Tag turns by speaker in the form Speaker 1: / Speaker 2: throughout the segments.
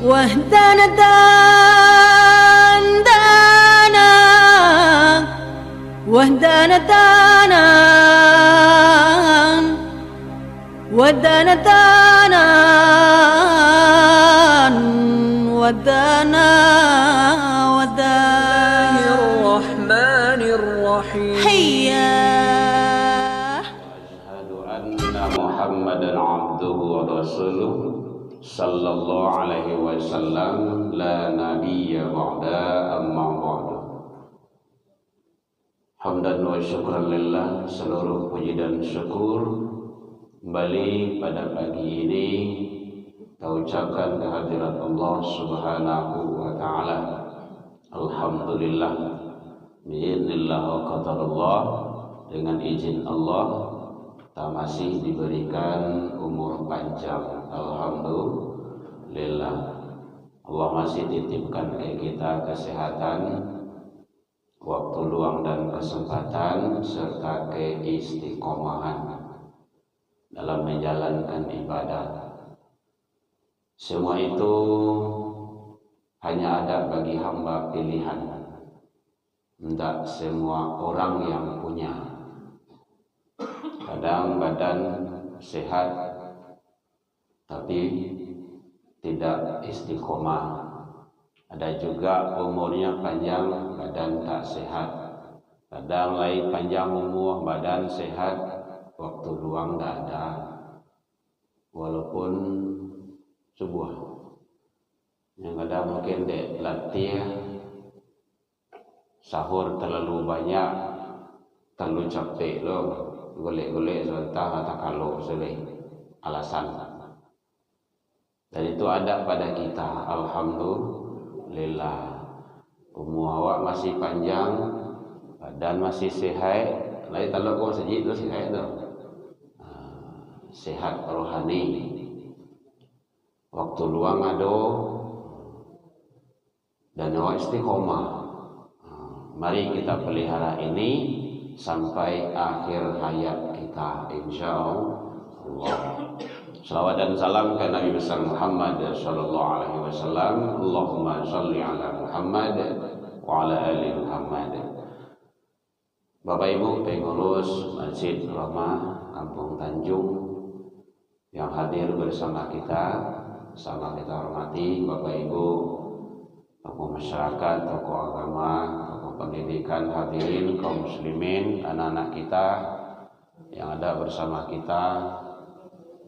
Speaker 1: واهدنا دانا واهدنا دانا ودنا دانا ودنا ودنا
Speaker 2: الرحمن الرحيم
Speaker 1: حيا
Speaker 3: أشهد أن محمدا عبده ورسوله صلى الله عليه وسلم لا نبي بعده أما بعد. Hamdan wa syukran lillah, seluruh puji dan syukur kembali pada pagi ini kita ucapkan kehadirat Allah Subhanahu wa taala. Alhamdulillah, biidznillah wa qadarullah, dengan izin Allah kita masih diberikan umur panjang. Alhamdulillah, Allah masih titipkan ke kita kesehatan, waktu luang dan kesempatan, serta keistiqomahan dalam menjalankan ibadah. Semua itu hanya ada bagi hamba pilihan. Tidak semua orang yang punya. Kadang badan sehat tapi tidak istiqomah. Ada juga umurnya panjang, badan tak sehat. Kadang lain panjang umur, badan sehat, waktu luang tak ada. Walaupun sebuah yang ada mungkin dek latih, sahur terlalu banyak, terlalu capek loh, golek-golek sebentar atau kalau selesai alasan. Dan itu ada pada kita. Alhamdulillah, umur awak masih panjang, badan masih sehat. Lain kalau kau sejid tu sehat tu, sehat rohani. Waktu luang ada dan awak istiqomah. Mari kita pelihara ini sampai akhir hayat kita, insyaallah. Salawat dan salam ke Nabi besar Muhammad sallallahu alaihi wasallam. Allahumma shalli ala Muhammad wa ala ali Muhammad. Bapak Ibu pengurus Masjid Rahmah Kampung Tanjung yang hadir bersama kita, sama kita hormati Bapak Ibu, tokoh masyarakat, tokoh agama, tokoh pendidikan, hadirin kaum muslimin, anak-anak kita yang ada bersama kita,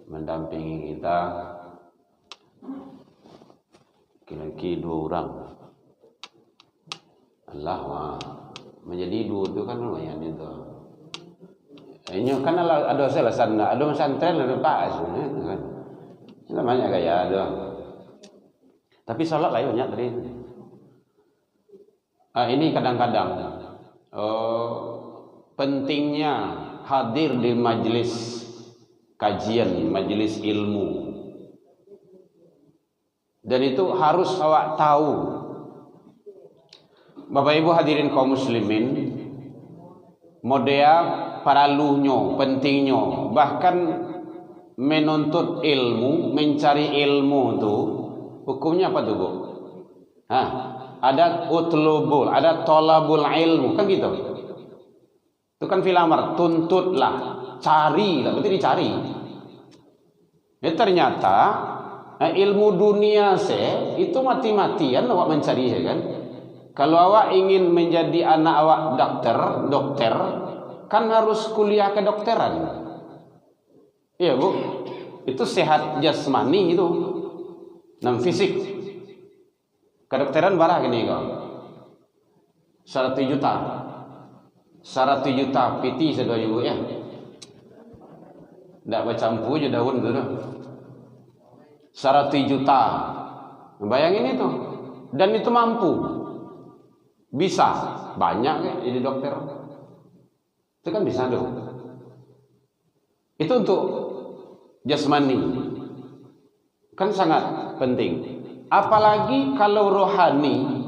Speaker 3: mendampingi kita, kira-kira 2 orang. Allah, menjadi 2 itu kan lumayan itu. Ini kan ada selesan, ada pesantren, ada pas, kan? Namanya gaya ada. Tapi salat lain banyak dari ini. Ini kadang-kadang pentingnya hadir di majelis kajian, majelis ilmu. Dan itu harus awak tahu. Bapak Ibu hadirin kaum muslimin, modea paraluhnya, pentingnya, bahkan menuntut ilmu, mencari ilmu itu hukumnya apa tuh, Bu? Ada utlubul, ada tolabul ilmu, kan gitu. Itu kan filamar, tuntutlah, carilah, berarti dicari. Ya ternyata ilmu dunia itu mati-matian awak mencari, ya kan? Kalau awak ingin menjadi anak awak dokter, kan harus kuliah kedokteran. Iya, Bu. Itu sehat jasmani itu. Dan fisik. Kedokteran barang gini kau. 100 juta. 100 juta piti sedua ibu ya. Ndak bercampur je daun tu. 100 juta. Bayangin itu. Dan itu mampu. Bisa. Banyak ya jadi dokter. Itu kan bisa tuh. Itu untuk jasmani. Kan sangat penting. Apalagi kalau rohani.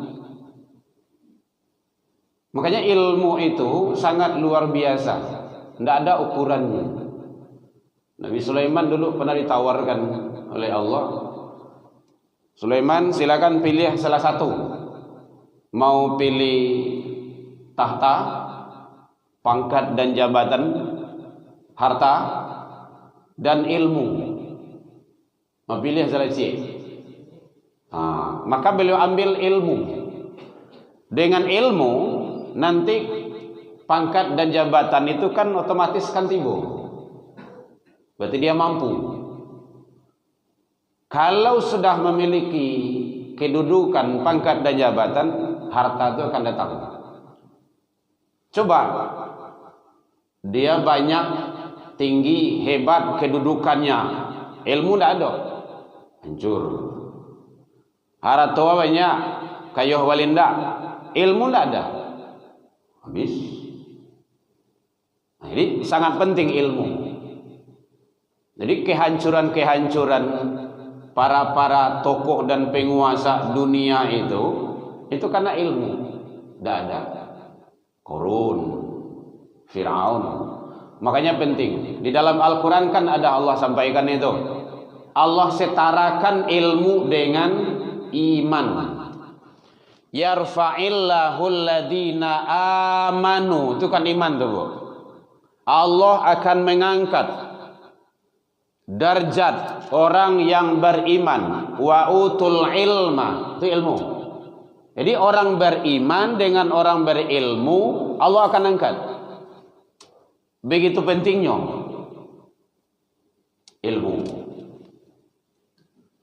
Speaker 3: Makanya ilmu itu sangat luar biasa. Tidak ada ukurannya. Nabi Sulaiman dulu pernah ditawarkan oleh Allah Sulaiman, silakan pilih salah satu. Mau pilih tahta, pangkat dan jabatan, harta, dan ilmu. Mau pilih salah satu. Maka beliau ambil ilmu. Dengan ilmu nanti pangkat dan jabatan itu kan otomatis kan tiba. Berarti dia mampu. Kalau sudah memiliki kedudukan, pangkat dan jabatan, harta itu akan datang. Coba dia banyak, tinggi, hebat kedudukannya, ilmu tidak ada, hancur. Harta banyak, kayuh walinda, ilmu tidak ada, habis. Nah, jadi sangat penting ilmu. Jadi kehancuran para tokoh dan penguasa dunia itu karena ilmu. Tidak ada. Korun, Fir'aun. Makanya penting. Di dalam Al-Quran kan ada Allah sampaikan itu. Allah setarakan ilmu dengan iman. Yarfa'illahu alladhina amanu. Itu kan iman tuh, Bu. Allah akan mengangkat darjat orang yang beriman. Wa utul ilma. Itu ilmu. Jadi orang beriman dengan orang berilmu Allah akan angkat. Begitu pentingnya ilmu.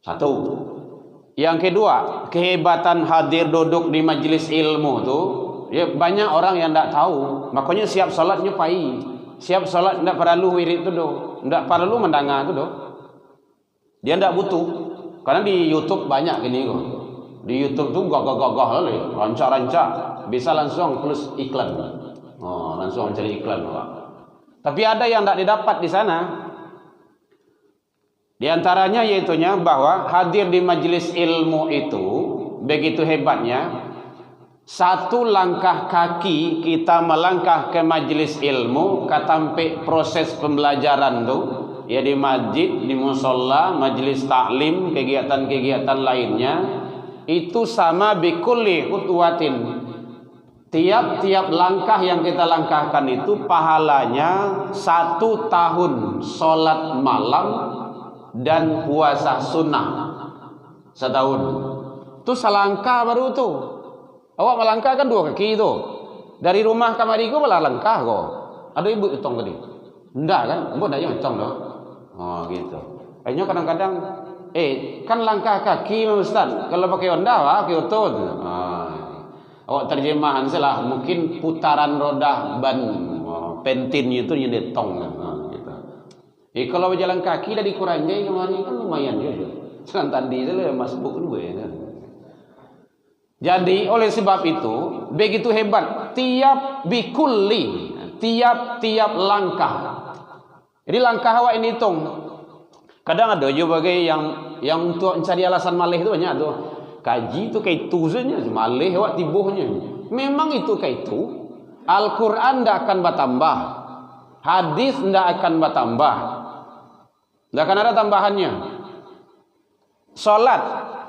Speaker 3: Satu. Yang kedua, kehebatan hadir duduk di majelis ilmu tu, ya banyak orang yang tidak tahu. Makanya siap salatnya pai. Siap salat tidak perlu wirid tu doh. Tidak perlu mendengar tu doh. Dia tidak butuh. Karena di YouTube banyak gini kok. Di YouTube tu gagah-gagah lagi, rancak-rancak, bisa langsung plus iklan. Langsung cari iklan, Pak. Tapi ada yang tidak didapat di sana. Di antaranya yaitunya bahwa hadir di majelis ilmu itu begitu hebatnya. Satu langkah kaki kita melangkah ke majelis ilmu, katampe proses pembelajaran tu, ya di masjid, di musholla, majelis taklim, kegiatan-kegiatan lainnya, itu sama bikulli khutwatin. Tiap-tiap langkah yang kita langkahkan itu pahalanya 1 tahun sholat malam dan puasa sunnah setahun. Itu selangkah baru tu. Awak melangkah kan 2 kaki tu. Dari rumah ke mariku malah langkah kok. Ada ibu hitung tadi. Enggak kan? Ibu enggak hitung doh. Gitu. Kayaknya kadang-kadang kan langkah kaki Ustaz. Kalau pakai Honda pakai otot. Awak terjemahan salah. Mungkin putaran roda ban pentin itu yang ditong gitu. Kalau berjalan kaki dari Kuranjai kemari kan lumayan juga. Sekarang tadi itu masbuk dulu ya kan. Jadi oleh sebab itu begitu hebat tiap bikulli, tiap langkah. Jadi langkah awak ini hitung. Kadang ada juga bagai yang untuk mencari alasan malih itu banyak tuh. Kaji itu kayak itu saja, malih awak tibuhnya. Memang itu kayak itu. Al-Quran tidak akan bertambah, hadis tidak akan bertambah, tidak akan ada tambahannya. Salat,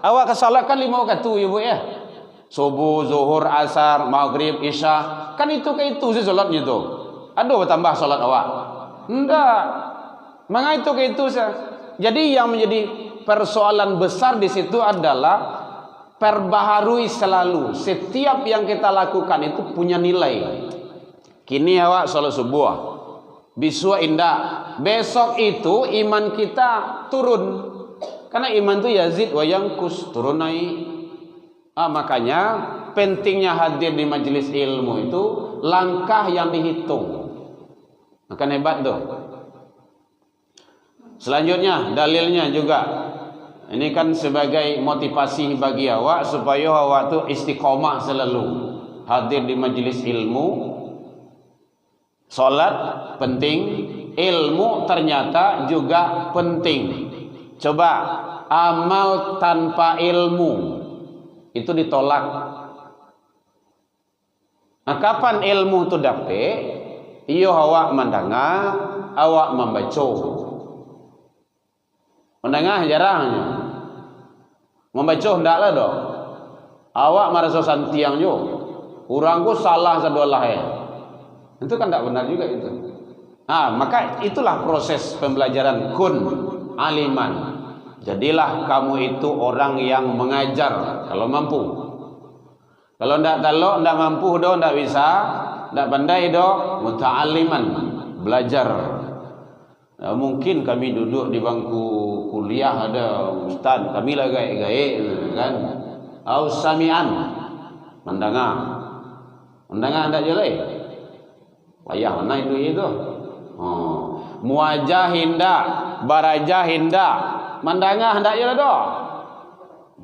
Speaker 3: awak ke salat kan 5 waktu ya Bu ya. Subuh, zuhur, asar, maghrib, isya. Kan itu kayak itu sih salatnya tu. Ada bertambah salat awak? Enggak. Maka itu kayak itu sih. Jadi yang menjadi persoalan besar di situ adalah perbaharui selalu. Setiap yang kita lakukan itu punya nilai. Kini awak salat subuh, besok indah. Besok itu iman kita turun. Karena iman itu yazid wa yanqus, turun naik. Makanya pentingnya hadir di majelis ilmu itu langkah yang dihitung. Maka hebat tuh. Selanjutnya dalilnya juga. Ini kan sebagai motivasi bagi awak supaya awak tuh istiqomah selalu hadir di majelis ilmu. Salat penting, ilmu ternyata juga penting. Coba amal tanpa ilmu itu ditolak. Nah, kapan ilmu itu dapet? Iyo awak mendengar, awak membaca. Mendengar jarangnya. Membaca hendaklah dong. Awak merasa santiang jo. Urangku salah sadolah ya. Itu kan tidak benar juga itu. Maka itulah proses pembelajaran kun aliman. Jadilah kamu itu orang yang mengajar kalau mampu. Kalau tidak mampu do, tidak bisa, tidak pandai do, muta'aliman, belajar. Mungkin kami duduk di bangku kuliah ada ustaz, kami lah gaik-gaik kan. Au sami'an, mendengar tidak jelek. Payah mana itu. Muajah hindak, barajah hindak, mendengar hendak jelah do.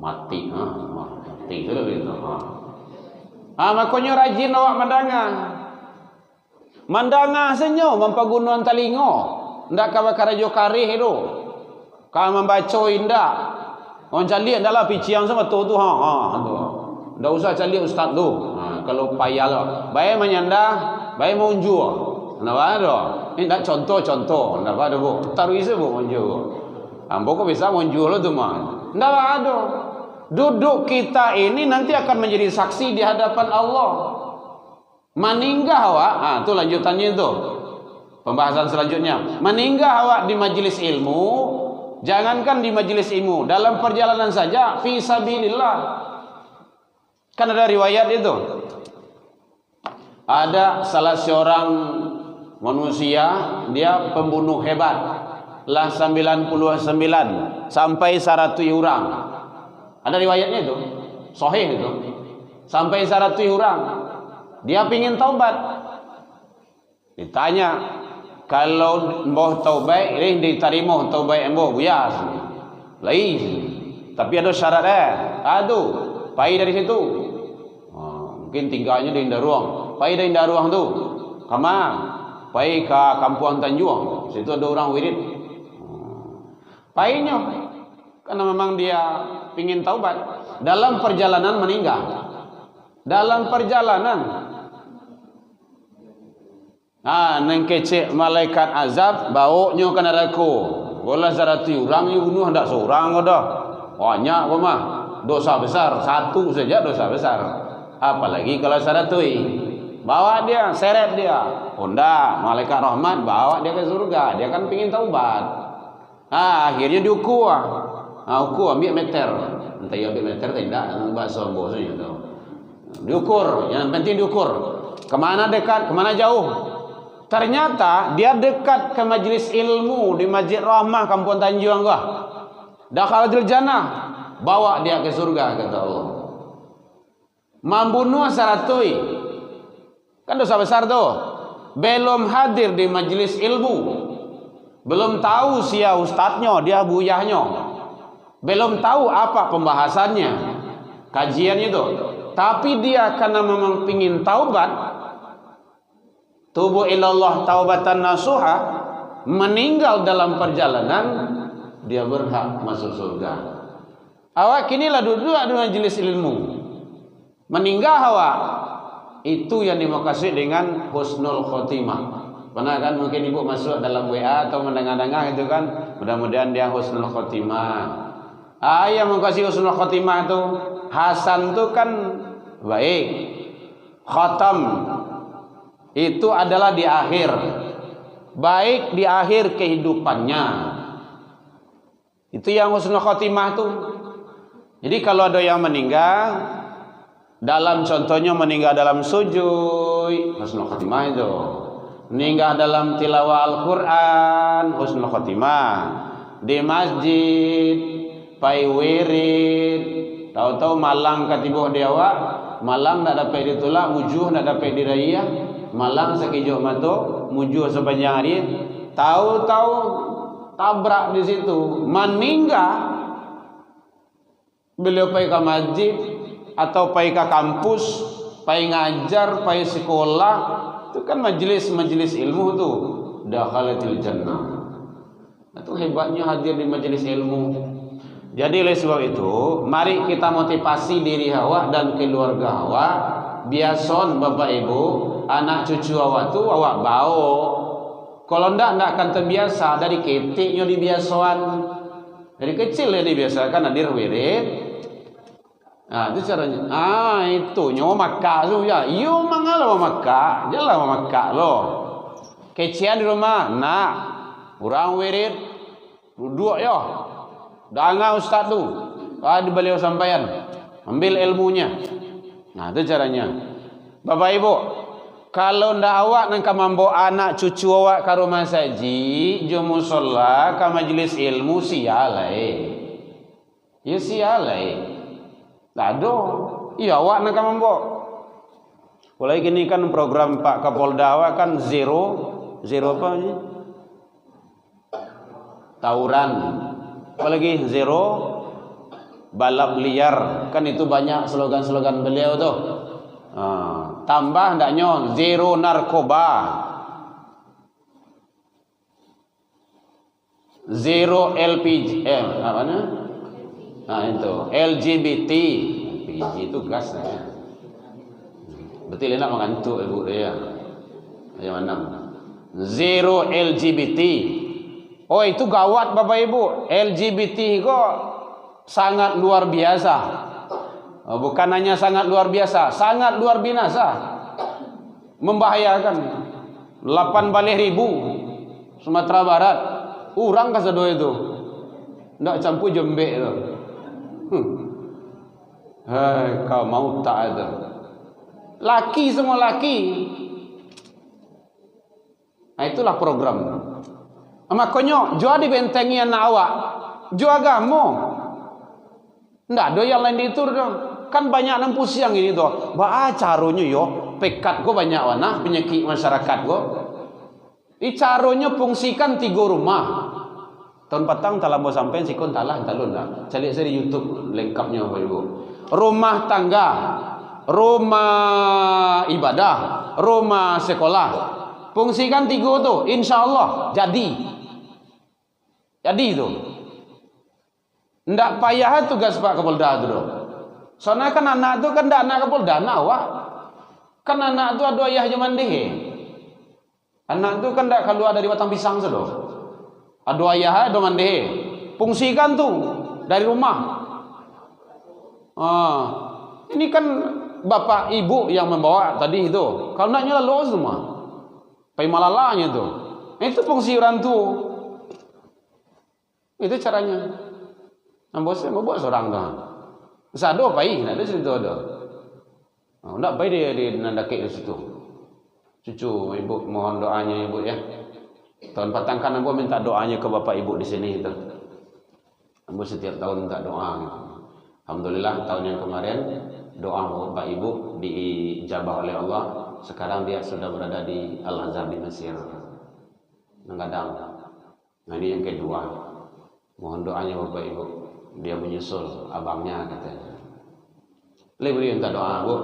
Speaker 3: Mati, mati itu gitu. Makanya rajin awak mendengar senyum mempagunuan talingo. Ndak ka bakarajo karih itu. Ka membaca indak. Orang cali adalah piciang sama tu tu tu. Ndak usah cali ustaz tu. Kalau payah lah. Baik menyanda, baik menunjuk. Ndak ada. Ini ndak contoh-contoh. Ndak ada bu. Taruh isi bu menunjuk. Ambo kok bisa menunjuk lo tu mah. Ndak ada. Duduk kita ini nanti akan menjadi saksi di hadapan Allah. Meninggal awak, tu lanjutannya itu. Pembahasan selanjutnya. Meninggal awak di majelis ilmu, jangankan di majelis ilmu, dalam perjalanan saja fi sabilillah. Kan ada riwayat itu. Ada salah seorang manusia, dia pembunuh hebat. Lah 99 sampai 100 orang. Ada riwayatnya itu, sahih itu. Sampai 100 orang. Dia pingin taubat. Ditanya, kalau mbah taubat, ini diterima taubat mbah buyas. Lain. Tapi ada syaratnya. Aduh, pai dari situ. Mungkin tinggalnya di Indaruang. Pai dari Indaruang tu. Kamang. Pai ke Kampung Tanjung. Situ ada orang wirid. Painya. Karena memang dia ingin taubat. Dalam perjalanan meninggal. Dalam perjalanan. Neng kecek malaikat azab. Baunya kan ada ku. Bola 100 orang yang bunuh hendak seorang dah. Banyak apa mah. Dosa besar. Satu saja dosa besar. Apalagi kalau 100. Bawa dia, seret dia. Honda, malaikat rahmat bawa dia ke surga. Dia kan pingin taubat. Akhirnya diukur. Ukur ambil meter. Entah ya ambil meter tidak. Bahasa bosnya tu. Diukur. Yang penting diukur. Kemana dekat, kemana jauh. Ternyata dia dekat ke majlis ilmu di Masjid Rahmah Kampung Tanjung gua. Dakhalatul jannah. Bawa dia ke surga kata Allah. Membunuh 100. Kan dosa besar tu. Belum hadir di majlis ilmu. Belum tahu sia ustadznya, dia buyahnya. Belum tahu apa pembahasannya, kajiannya itu. Tapi dia karena memang pingin taubat, tubu ilallah taubatan nasuha, meninggal dalam perjalanan, dia berhak masuk surga. Awak kinilah duduk di majelis ilmu, meninggal awak, itu yang dimaksud dengan husnul khotimah. Pernah kan mungkin ibu masuk dalam WA atau mendengar-dengar itu kan, mudah-mudahan dia husnul khotimah. Yang mengkasih husnul khotimah itu Hasan itu kan baik. Khatam itu adalah di akhir. Baik di akhir kehidupannya. Itu yang husnul khotimah itu. Jadi kalau ada yang meninggal, dalam contohnya meninggal dalam sujud, husnul khotimah itu. Meninggal dalam tilawah Al-Quran, husnul khotimah. Di masjid, pai wirid, tahu-tahu malang katibuh dia awak, malang nak dapat ditolak, mujuh nak dapat diraya, malang sekejap mata, mujuh sepanjang hari, tahu-tahu tabrak di situ, meninggal. Beliau pai ke masjid atau pai ke kampus, pai ngajar, pai sekolah, itu kan majelis ilmu tu, dakhalatil jannah. Itu hebatnya hadir di majelis ilmu. Jadi oleh sebab itu, mari kita motivasi diri awak dan keluarga awak. Biason bapak ibu, anak cucu awak tu awak bawa. Kalau ndak akan terbiasa. Dari ketiknya dibiasakan. Dari kecil dia dibiasakan hadir wirid. Itu caranya. Itu nyawa Makkah tu ya. Yo mangala Makkah. Jalan Makkah lo. Kecian di rumah. Nah, urang wirid duduk yo. Danga ustaz tu. Di beliau sampaian. Ambil ilmunya. Nah, itu caranya. Bapak Ibu, kalau ndak awak nang kamambo anak cucu awak ka rumah saji, jo musalla ka majlis ilmu sialai. Ya sialai. Tak ada. Iya awak nang kamambo. Mulai gini kan program Pak Kapolda awak kan zero apa ni? Tawuran. Apalagi zero balap liar. Kan itu banyak slogan-slogan beliau tuh. Tambah ndaknya zero narkoba, zero LPG, apa namanya? Itu LGBT, LPG itu gas ya. Betul enak mengantuk ibu dia. Yang mana? Zero LGBT. Oh itu gawat Bapak Ibu. LGBT kok sangat luar biasa. Bukan hanya sangat luar biasa, sangat luar binasa, membahayakan. 8.000 Sumatera Barat, urang kasado itu, ndak campur jembek itu. Hai, kau mau tak ada? Laki semua laki. Nah, itulah program. Makanya, jua dibentengi anak awak, jua agama. Ndak ada yang lain ditur dong. Kan banyak nang pusing ini tuh. Caranya yo, pekat ko banyak wana penyakit masyarakat ko. Caranya fungsikan 3 rumah. Tahun petang talah mau sampai sikon talah talun dah. Cari saya di YouTube lengkapnya Bapak Ibu. Rumah tangga, rumah ibadah, rumah sekolah. Fungsikan 3 tuh, insyaallah jadi. Jadi itu. Ndak payah tugas Pak Kapolda itu dong. Soalnya kan anak itu kan ndak anak Kapolda, anak awak. Kan anak itu ada ayah zaman deh. Anak itu kan ndak keluar dari batang pisang sedo. Ada ayah ada mandeh. Fungsikan tuh dari rumah. Ini kan bapak ibu yang membawa tadi itu. Kalau naknya lalu semua. Pai malalanya tuh. Itu fungsi orang tuh. Itu caranya. Bosnya mau buat seorang tu. Sado pai, ada situ ada. Ndak pai dia nandake di situ. Cucu ibu mohon doanya ibu ya. Tahun petang kan ambo minta doanya ke bapak ibu di sini itu. Ambo setiap tahun minta doa. Alhamdulillah tahun yang kemarin doa bapak ibu diijabah oleh Allah. Sekarang dia sudah berada di Al-Azhar di Mesir. Nanggadang. Nah ini yang kedua. Mohon doanya bapak ibu. Dia menyusul abangnya katanya. Lebih minta doa bu.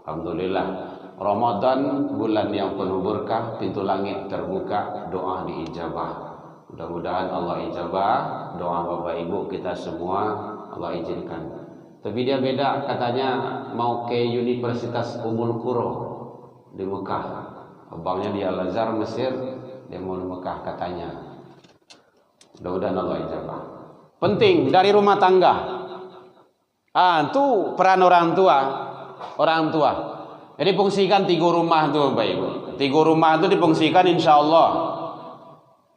Speaker 3: Alhamdulillah Ramadan bulan yang penuh berkah, pintu langit terbuka, doa diijabah. Mudah-mudahan Allah ijabah doa bapak ibu kita semua, Allah izinkan. Tapi dia beda katanya mau ke Universitas Ummul Qura di Mekah. Abangnya di Al-Azhar Mesir, dia mau di Mekah katanya. Mudah-mudahan Allah ijabah. Penting dari rumah tangga. Itu peran orang tua. Orang tua. Jadi fungsikan 3 rumah tuh Bapak Ibu. 3 rumah itu difungsikan insyaallah.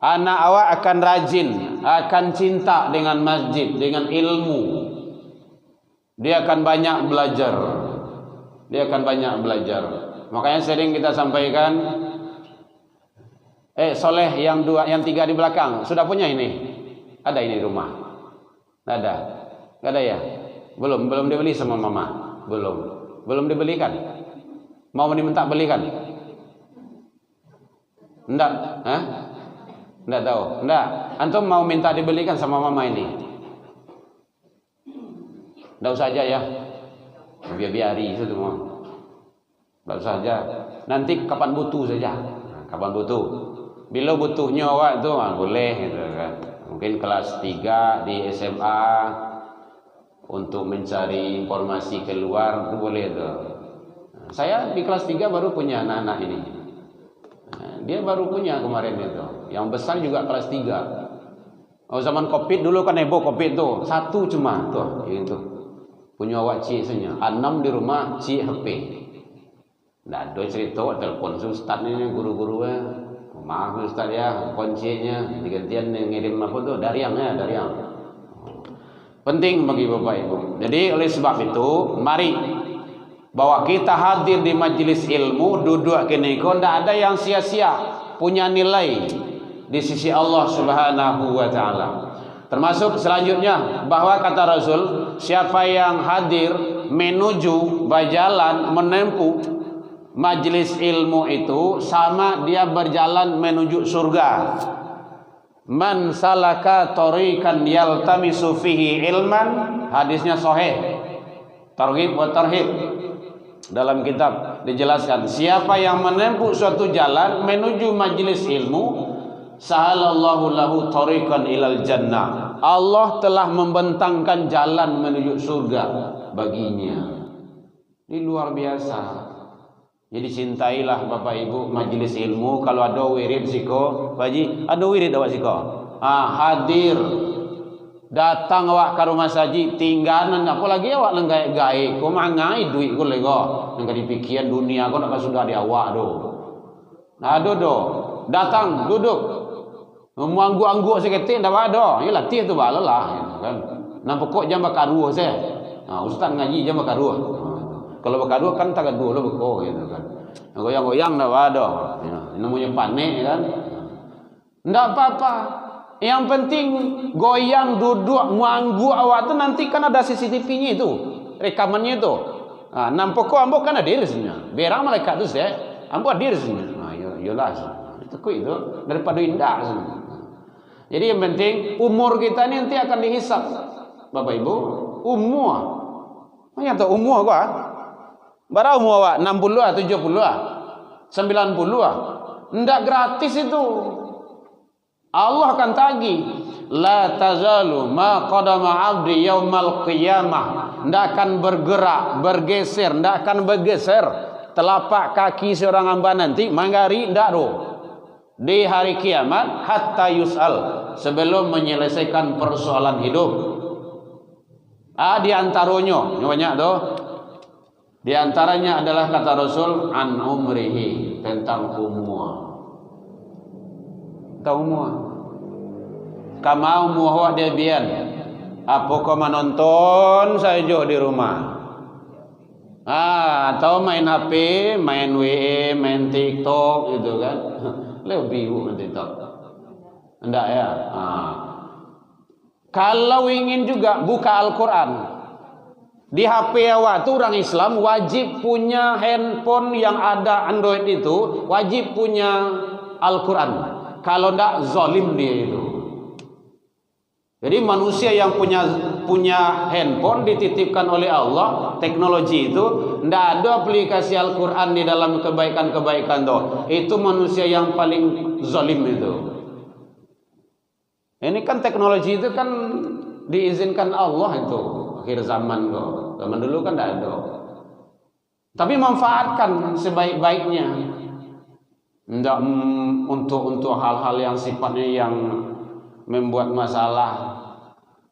Speaker 3: Anak awak akan rajin, akan cinta dengan masjid, dengan ilmu. Dia akan banyak belajar. Dia akan banyak belajar. Makanya sering kita sampaikan soleh yang 3 di belakang sudah punya ini. Ada ini rumah. Nggak ada. Nggak ada ya? Belum dibeli sama mama. Belum dibelikan. Mau diminta belikan? Enggak, enggak tahu. Enggak. Antum mau minta dibelikan sama mama ini? Enggak usah aja ya. Biari itu semua. Enggak usah aja. Nanti kapan butuh saja. Kapan butuh? Bila butuhnya awak tu boleh gitu kan. Mungkin kelas 3 di SMA untuk mencari informasi keluar itu boleh tuh. Saya di kelas 3 baru punya anak-anak ini. Dia baru punya kemarin itu. Yang besar juga kelas 3. Oh zaman Covid dulu kan heboh Covid tuh. 1 cuma tuh itu. punya awak cik sebenarnya. Anam di rumah cik HP. Ndak ada cerita telepon ustaz ni guru-guru maaf ustaz ya, kuncinya digantian ngirim apa tu dariang. Penting bagi Bapak Ibu. Jadi oleh sebab itu mari bahwa kita hadir di majelis ilmu, duduk kini kau ndak ada yang sia-sia, punya nilai di sisi Allah Subhanahu wa taala. Termasuk selanjutnya bahwa kata Rasul, siapa yang hadir menuju berjalan menempuh majelis ilmu itu sama dia berjalan menuju surga. Man salaka tariqan yaltamisu fihi ilman, hadisnya sahih. Targhib wa tarhib. Dalam kitab dijelaskan, siapa yang menempuh suatu jalan menuju majelis ilmu, sahalallahu lahu tariqan ilal jannah. Allah telah membentangkan jalan menuju surga baginya. Ini luar biasa. Jadi cintailah Bapak Ibu majelis ilmu. Kalau ada wirid siko, Pak Haji, ada wirid awak siko. Hadir. Datang awak ke rumah saji, tinggalan apalagi awak lenggai-gai. Kau mangai duit kau lego. Nengka dipikiran dunia kau nak sudah di awak do. Ada do. Datang duduk. Muanggu-anggu seketik ndak ada. Yalah tih tu balalah kan. Nampak kok jam bakaruh saya. Ustaz ngaji jam bakaruh. Kalau bakaruh kan tak dua lo beko gitu kan. Goyang-goyang ndak ada. Ya, namanya panik kan. Ndak apa-apa. Yang penting goyang duduk muanggu awak tu nanti kan ada CCTV-nya itu, rekamannya itu. Nampak kok ambo kan hadir sebenarnya. Berang malaikat tu saya, ambo hadir sebenarnya. Yolah. Itu itu daripada indah sebenarnya. Jadi yang penting umur kita ni nanti akan dihisap. Bapak Ibu, umur. Mana tahu umur gua? Berapa umur awak? 60 ah, 70 ah, 90 ah. Ndak gratis itu. Allah akan tagih. La tazalu ma qadama 'abdi yaumal qiyamah. Ndak akan bergerak, bergeser, ndak akan bergeser telapak kaki seorang hamba nanti manggari ndak do. Di hari kiamat hatta yus'al, sebelum menyelesaikan persoalan hidup. Di antaranya banyak doh. Di antaranya adalah kata Rasul an umrihi, tentang umur. Tahu umur? Kamau umur dia bian. Apa kau menonton saja di rumah? Atau main HP, main WA, main TikTok gitu kan? Lebih nanti TikTok. Enggak ya? Kalau ingin juga buka Al-Quran. Di HP awak tu orang Islam wajib punya handphone yang ada Android itu, wajib punya Al-Quran. Kalau ndak zalim dia itu. Jadi manusia yang punya handphone dititipkan oleh Allah, teknologi itu, ndak ada aplikasi Al-Quran di dalam kebaikan-kebaikan tu. Itu manusia yang paling zalim itu. Ini kan teknologi itu kan diizinkan Allah itu akhir zaman kok. Zaman dulu kan tidak ada. Tapi manfaatkan sebaik-baiknya. Tidak untuk hal-hal yang sifatnya yang membuat masalah.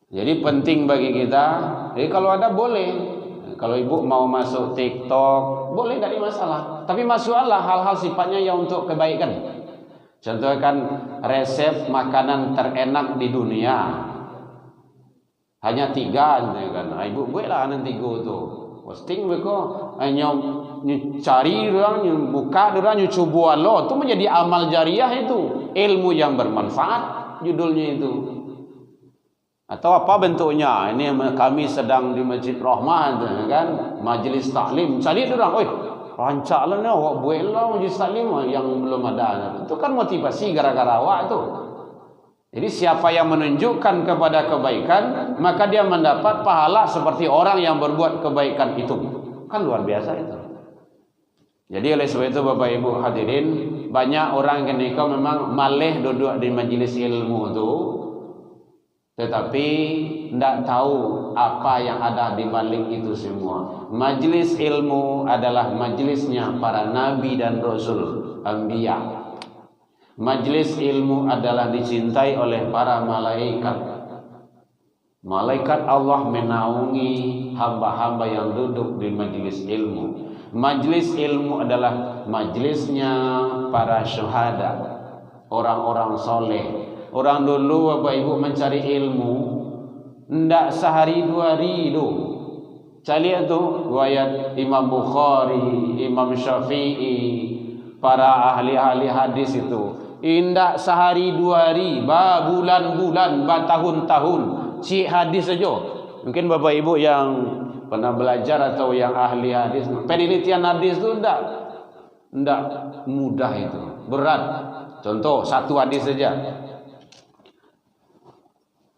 Speaker 3: Jadi penting bagi kita. Jadi kalau ada boleh. Kalau ibu mau masuk TikTok boleh, tidak ada masalah. Tapi masuklah hal-hal sifatnya yang untuk kebaikan. Contohnya kan resep makanan terenak di dunia. Hanya 3 kan. Ibu gue lah nanti gue tu. Posting beko hanya cari orang, buka orang, coba lo. Itu menjadi amal jariah itu. Ilmu yang bermanfaat judulnya itu. Atau apa bentuknya? Ini kami sedang di Masjid Rahmah kan, majelis taklim. Cari orang, oi, rancaklah ni awak buatlah majelis taklim yang belum ada. Itu kan motivasi gara-gara awak tu. Jadi siapa yang menunjukkan kepada kebaikan, maka dia mendapat pahala seperti orang yang berbuat kebaikan itu. Kan luar biasa itu. Jadi oleh sebab itu Bapak Ibu hadirin, banyak orang ketika memang malih duduk di majelis ilmu itu, tetapi tidak tahu apa yang ada di balik itu semua. Majelis ilmu adalah majelisnya para nabi dan rasul, anbiya. Majelis ilmu adalah dicintai oleh para malaikat. Malaikat Allah menaungi hamba-hamba yang duduk di majlis ilmu. Majlis ilmu adalah majlisnya para syuhada, orang-orang soleh. Orang dulu Bapak Ibu mencari ilmu ndak sehari dua hari itu. Cari itu riwayat Imam Bukhari, Imam Syafi'i, para ahli-ahli hadis itu. Indak sehari dua hari, bulan-bulan, tahun-tahun. Cik hadis saja. Mungkin Bapak Ibu yang pernah belajar atau yang ahli hadis, penelitian hadis itu enggak mudah itu, berat. Contoh satu hadis saja.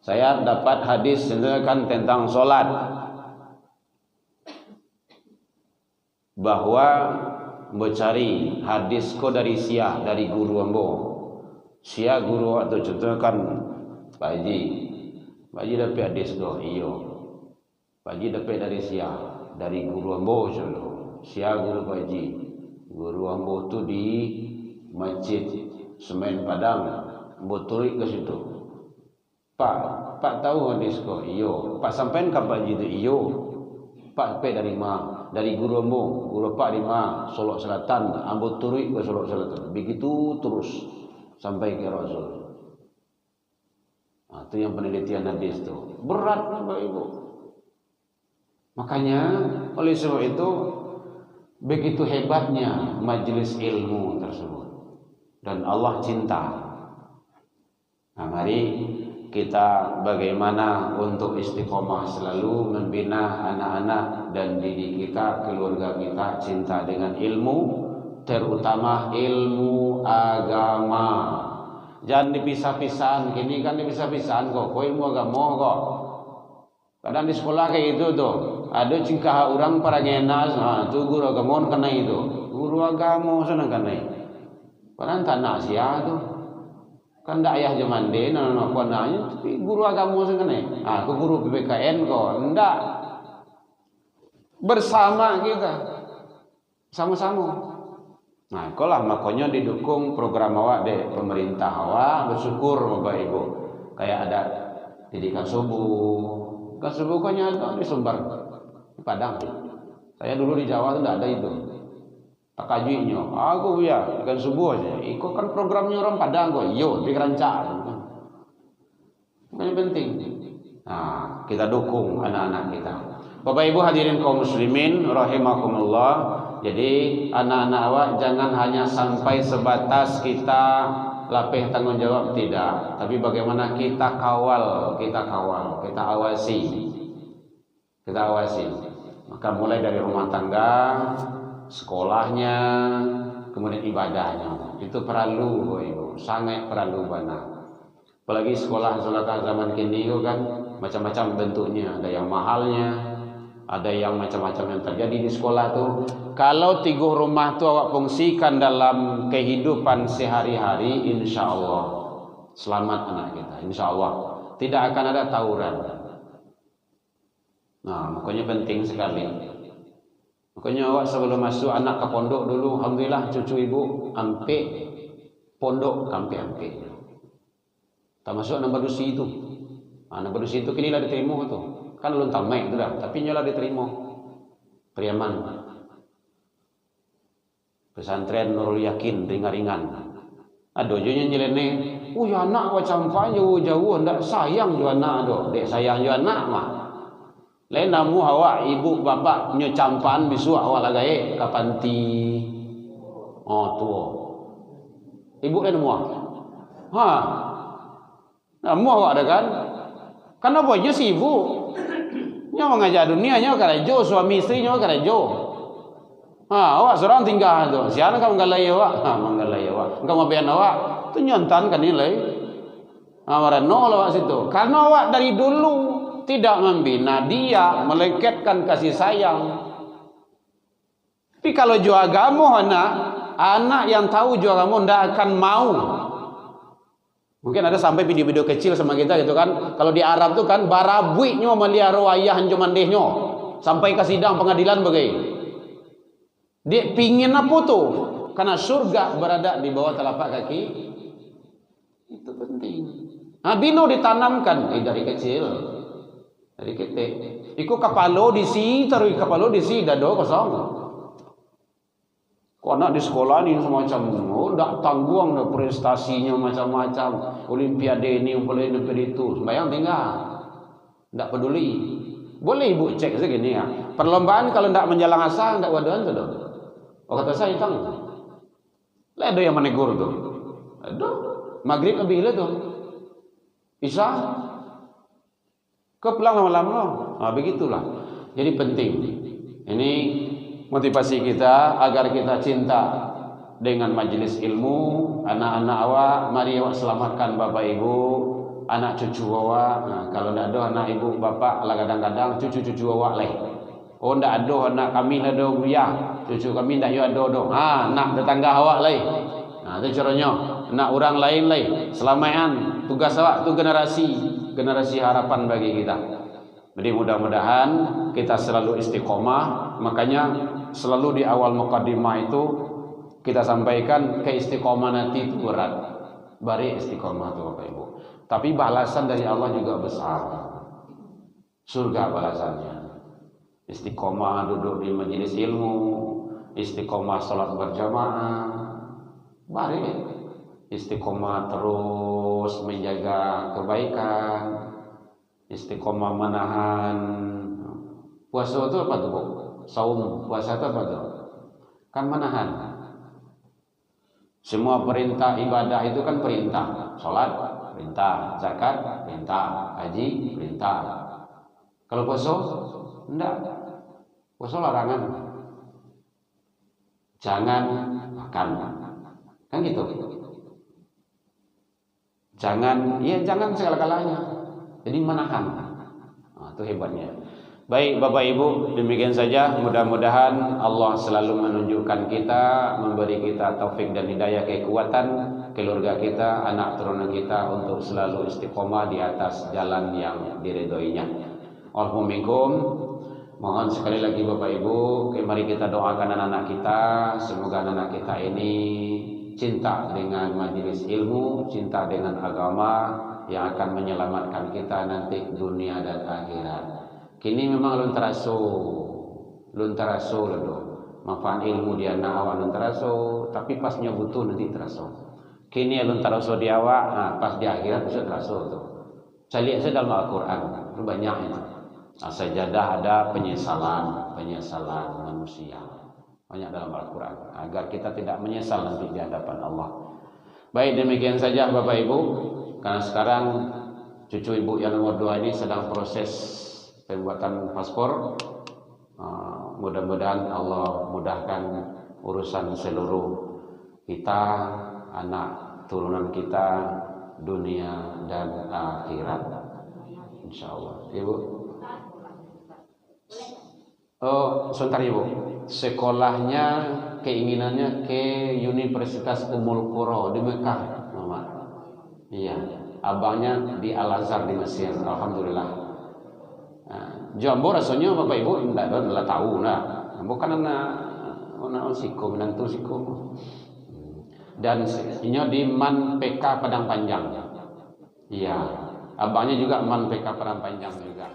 Speaker 3: Saya dapat hadis tentang solat, bahwa mencari hadis ko dari sia, dari guru ambo. Sia guru atau contohkan Pak Haji. Pak Haji dapat hadis ko, iyo. Pak Haji dapat dari sia, dari guru ambo solo. Sia guru Pak Haji. Guru ambo tu di Masjid Semen Padang. Ambo turik ke situ. Pak tahu hadis ko, iyo. Pak sampean ke Pak Haji tu, iyo. Pak dapat dari mana? Dari guru ambo. Guru Pak di mana? Solok Selatan. Ambo turik ke Solok Selatan. Begitu terus sampai ke Rasul. Nah, itu yang penelitian hadis itu berat Bapak Ibu. Makanya oleh sebab itu begitu hebatnya majelis ilmu tersebut, dan Allah cinta. Nah, mari kita bagaimana untuk istiqomah selalu membina anak-anak dan didik kita, keluarga kita cinta dengan ilmu, terutama ilmu agama. Jangan dipisah-pisahan, kini kan dipisah-pisahan kok, ilmu agama kok. Kadang di sekolah kayak itu tuh, ada cingkah orang para ngenas, tuh guru agama kena itu, guru agama sana kena. Padahal tanah sia tuh, kan dak ayah zaman deh, nana nanya, tapi guru agama sana kena. Aku guru PPKN kok, ndak. Bersama kita, sama-sama. Nah, itulah makanya didukung program awak deh, pemerintah awak bersyukur Bapak Ibu. Kayak ada didikan subuh. Kan subuh kan ada di Sumbar, di Padang. Saya dulu di Jawa tuh enggak ada itu. Tak kajinya. Aku ya, didikan subuh aja. Ikut kan programnya orang Padang kok. Yo, di Kerancan. Ini penting. Nah, kita dukung anak-anak kita. Bapak Ibu hadirin kaum muslimin rahimakumullah. Jadi anak-anak awak jangan hanya sampai sebatas kita lapeh tanggung jawab, tidak, tapi bagaimana kita kawal, kita awasi. Maka mulai dari rumah tangga, sekolahnya, kemudian ibadahnya. Itu perlu, Ibu, sangat perlu banget. Apalagi sekolah zaman kini kan macam-macam bentuknya, ada yang mahalnya, ada yang macam-macam yang terjadi di sekolah tuh. Kalau 3 rumah tuh awak fungsikan dalam kehidupan sehari-hari, insya Allah selamat anak kita, insya Allah tidak akan ada tawuran. Nah, makanya penting sekali. Makanya awak sebelum masuk anak ke pondok dulu, alhamdulillah cucu ibu ampe pondok ampe. Tak masuk nombor dusi itu. Nah, nombor dusi itu kini lah diterima tuh. Kan lontang main itu dah, tapi nyala diterima. Priaman. Pesantren Nurul Yakin ringan-ringan. Ada jonya nyelene, ya anak macam apa jauh-jauh ndak sayang jo anak do. Dek sayang jo anak mah. Lain namu awak ibu bapak nyo campan bisu awak lagae kapanti. Oh tuo. Ibu lain muah. Namu awak ada kan? Karena boynya si ibu. Nya mengajar dunianya karajo, suami istrinya karajo. Awak seorang tinggal tu. Siapa kamu galai awak? Menggalai awak. Kamu biar awak tu nyontan kan nilai. Marano awak situ. Karena awak dari dulu tidak membina dia, melekatkan kasih sayang. Tapi kalau jual agama anak yang tahu jual agama tidak akan mau. Mungkin ada sampai video-video kecil sama kita gitu kan. Kalau di Arab tu kan barabuiknya melihara ayah hanjumandehnya sampai ke sidang pengadilan bagai. Dia pingin apa tuh? Karena surga berada di bawah telapak kaki. Itu penting. Nah, bila ditanamkan dari kecil, Jadi kita iku kapalo disi taruh kapalo disi dado kosong. Kok anak di sekolah ni semacam ndak tanggung dah prestasinya macam-macam. Olimpiade ini olimpiade itu. Sembayang tinggal. Ndak peduli. Boleh ibu cek segini ya. Perlombaan kalau ndak menjalang asa ndak waduan tu dong. Oh kata saya tang. Lah ada yang menegur tu. Aduh, maghrib lebih lah tu. Isya ke pulang lama-lama. Nah, begitulah. Jadi penting. Ini motivasi kita agar kita cinta dengan majelis ilmu. Anak-anak awak, mari awak selamatkan bapak ibu, anak cucu awak. Nah, kalau tidak ada anak ibu bapak lah kadang-kadang cucu-cucu awak leh. Oh tidak ada anak kami ada buyah, cucu kami tidak ada dong. Anak tetangga awak leh. Nah itu caranya. Anak orang lain leh. Selamatan tugas awak tu generasi harapan bagi kita. Jadi mudah-mudahan kita selalu istiqomah. Makanya selalu di awal mukadimah itu kita sampaikan keistiqomah nanti itu berat. Bari istiqomah itu Bapak Ibu. Tapi balasan dari Allah juga besar. Surga balasannya. Istiqomah duduk di majelis ilmu, istiqomah salat berjamaah. Bari istiqomah terus menjaga kebaikan. Istiqomah menahan. Puasa itu apa tuh, Bu? Saum, puasa itu apa tuh? Kan menahan. Semua perintah ibadah itu kan perintah. Salat, perintah. Zakat, perintah. Haji, perintah. Kalau puasa, enggak. Puasa larangan. Jangan makan. Kan gitu. Jangan segala-galanya. Jadi menahan. Nah, itu hebatnya. Baik Bapak Ibu, demikian saja. Mudah-mudahan Allah selalu menunjukkan kita, memberi kita taufik dan hidayah, kekuatan keluarga kita, anak turunan kita untuk selalu istiqomah di atas jalan yang diridhoinya. Allahumma minkum. Mohon sekali lagi Bapak Ibu, mari kita doakan anak-anak kita, semoga anak-anak kita ini cinta dengan majelis ilmu, cinta dengan agama yang akan menyelamatkan kita nanti dunia dan akhirat. Kini memang lun teraso loh. Manfaat ilmu di anak awak lun teraso, tapi pasnya butuh nanti teraso. Kini lun teraso di awak, nah, pas di akhirat bisa teraso tuh. Saya lihat dalam Al-Quran, itu banyak itu. Nah, sajadah ada penyesalan manusia. Banyak dalam Al-Quran agar kita tidak menyesal nanti di hadapan Allah. Baik, demikian saja Bapak Ibu. Karena sekarang cucu ibu yang nomor 2 ini sedang proses pembuatan paspor. Mudah-mudahan Allah mudahkan urusan seluruh kita, anak turunan kita, dunia dan akhirat. Insyaallah. Ibu. Oh, sebentar Ibu. Sekolahnya keinginannya ke Universitas Ummul Qura di Mekah, Mama. Iya, abangnya di Al-Azhar di Mesir. Alhamdulillah. Jambo rasanya Bapak Ibu tidak tahu lah. Bukan anak sikum, menantu sikum. Dan ini di Man PK Padang Panjang. Iya, abangnya juga Man PK Padang Panjang juga.